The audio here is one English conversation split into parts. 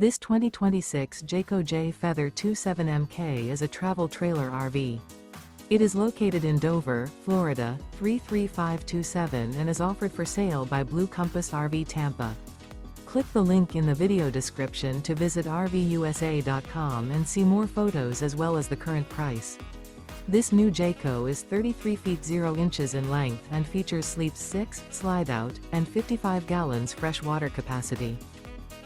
This 2026 Jayco Jay Feather 27MK is a travel trailer RV. It is located in Dover, Florida, 33527 and is offered for sale by Blue Compass RV Tampa. Click the link in the video description to visit RVUSA.com and see more photos as well as the current price. This new Jayco is 33 feet 0 inches in length and features sleeps 6, slide-out, and 55 gallons fresh water capacity.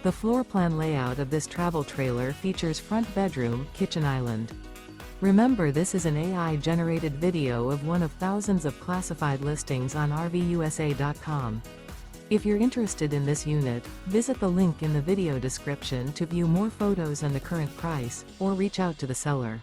The floor plan layout of this travel trailer features front bedroom, kitchen island. Remember, this is an AI-generated video of one of thousands of classified listings on RVUSA.com. If you're interested in this unit, visit the link in the video description to view more photos and the current price, or reach out to the seller.